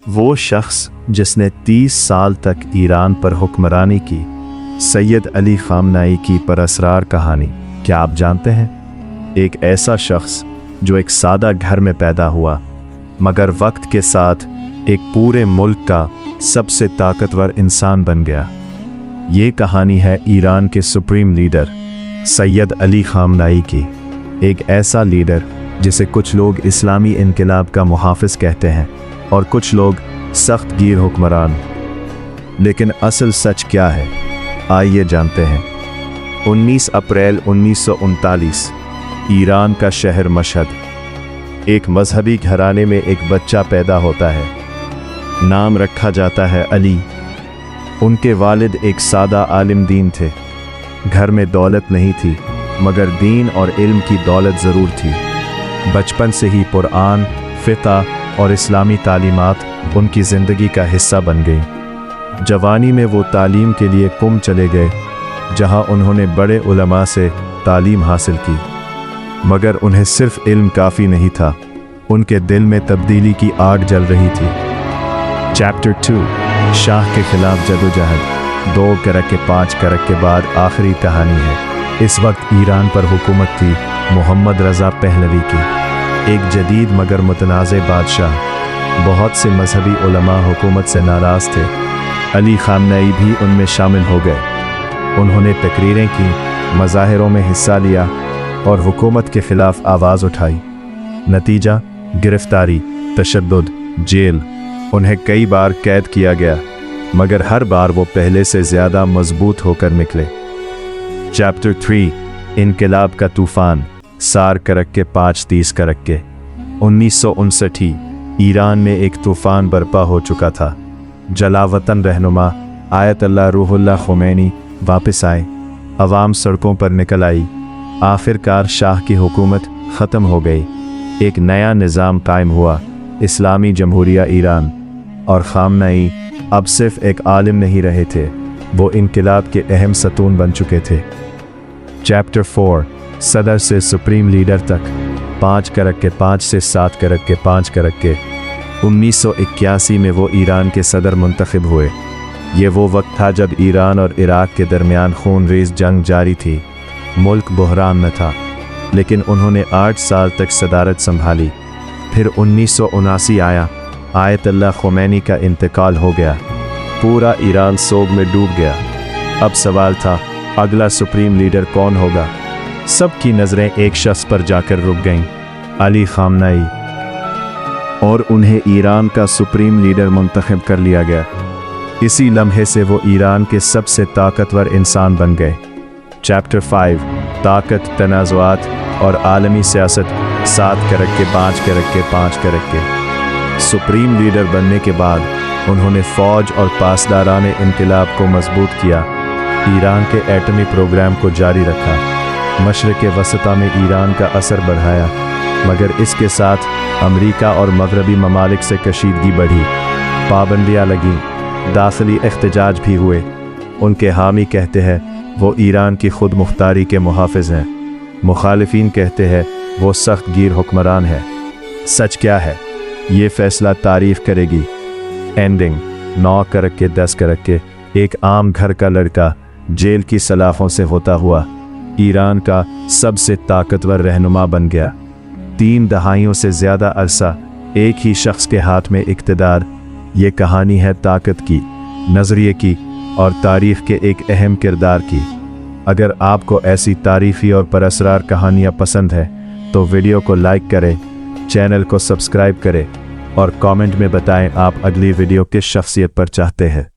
वो शख्स जिसने 30 साल तक ईरान पर हुक्मरानी की, सैयद अली खामनाई की परअसरार कहानी क्या आप जानते हैं? एक ऐसा शख्स जो एक सादा घर में पैदा हुआ मगर वक्त के साथ एक पूरे मुल्क का सबसे ताकतवर इंसान बन गया। ये कहानी है ईरान के सुप्रीम लीडर सैयद अली खामनाई की। एक ऐसा लीडर जिसे कुछ लोग इस्लामी इनकलाब का मुहाफिज कहते हैं और कुछ लोग सख्त गीर हुक्मरान। लेकिन असल सच क्या है, आइए जानते हैं। 19 अप्रैल 1939 ईरान का शहर मशहद। एक मजहबी घराने में एक बच्चा पैदा होता है। नाम रखा जाता है अली। उनके वालिद एक सादा आलिम दीन थे। घर में दौलत नहीं थी मगर दीन और इल्म की दौलत ज़रूर थी। बचपन से ही कुरान, फ़िक़्ह और इस्लामी तालीमात उनकी ज़िंदगी का हिस्सा बन गई। जवानी में वो तालीम के लिए कुम चले गए, जहाँ उन्होंने बड़े उलमा से तालीम हासिल की। मगर उन्हें सिर्फ इल्म काफ़ी नहीं था, उनके दिल में तब्दीली की आग जल रही थी। चैप्टर 2 शाह के खिलाफ जदोजहद। 2 करक के 5 करक के बाद आखिरी कहानी है। इस वक्त ईरान पर हुकूमत थी मोहम्मद रज़ा पहलवी की, एक जदीद मगर मुतनाज़े बादशाह। बहुत से मजहबी उलमा हुकूमत से नाराज़ थे। अली खामनाई भी उनमें शामिल हो गए। उन्होंने तकरीरें की, मज़ाहिरों में हिस्सा लिया और हुकूमत के ख़िलाफ़ आवाज़ उठाई। नतीजा गिरफ्तारी, तशद्दुद, जेल। उन्हें कई बार कैद किया गया मगर हर बार वो पहले से ज़्यादा मजबूत होकर निकले। चैप्टर 3 इनकलाब का तूफ़ान। 4 करक के 5 30 करक के 1959 ईरान में एक तूफ़ान बर्पा हो चुका था। जलावतन रहनुमा आयतुल्लाह रूहुल्लाह ख़ुमैनी वापस आए। अवाम सड़कों पर निकल आई। आखिरकार शाह की हुकूमत ख़त्म हो गई। एक नया निज़ाम कायम हुआ, इस्लामी जमहूरिया ईरान। और खामनाई अब सिर्फ एक आलिम नहीं रहे थे, वो इनकलाब के अहम सतून बन चुके थे। चैप्टर 4 सदर से सुप्रीम लीडर तक। 5 करक के 5 से 7 करक के 5 करक के 1981 में वो ईरान के सदर मुंतखब हुए। ये वो वक्त था जब ईरान और इराक के दरमियान खूनरेज़ जंग जारी थी। मुल्क बहरान में था, लेकिन उन्होंने 8 साल तक सदारत संभाली। फिर 1979 आया। आयतुल्लाह ख़ुमैनी का इंतकाल हो गया। पूरा ईरान सोग में डूब गया। अब सवाल था, अगला सुप्रीम लीडर कौन होगा? सबकी नज़रें एक शख्स पर जाकर रुक गईं, अली खामनाई। और उन्हें ईरान का सुप्रीम लीडर मुंतखब कर लिया गया। इसी लम्हे से वो ईरान के सबसे ताकतवर इंसान बन गए। चैप्टर 5 ताकत, तनाज़ुआत और आलमी सियासत। 7 करक के 5 करक के 5 करक के सुप्रीम लीडर बनने के बाद उन्होंने फ़ौज और पासदाराने इनकलाब को मजबूत किया। ईरान के एटमी प्रोग्राम को जारी रखा। मशरिक़ वसता में ईरान का असर बढ़ाया, मगर इसके साथ अमेरिका और मगरबी ममालिक से कशीदगी बढ़ी। पाबंदियाँ लगीं, दाखिली एहतजाज भी हुए। उनके हामी कहते हैं वो ईरान की खुद मुख्तारी के मुहाफिज हैं। मुखालिफिन कहते हैं वो सख्त गीर हुक्मरान है। सच क्या है, ये फैसला तारीफ़ करेगी। एंडिंग। 9 करक के 10 करक के एक आम घर का लड़का जेल की सलाखों से होता हुआ ईरान का सबसे ताकतवर रहनुमा बन गया। 3 दहाइयों से ज़्यादा अरसा एक ही शख्स के हाथ में इक़्तिदार। ये कहानी है ताकत की, नज़रिए की और तारीख़ के एक अहम किरदार की। अगर आपको ऐसी तारीफ़ी और परअसरार कहानियाँ पसंद है तो वीडियो को लाइक करें, चैनल को सब्सक्राइब करें और कमेंट में बताएं आप अगली वीडियो किस शख्सियत पर चाहते हैं।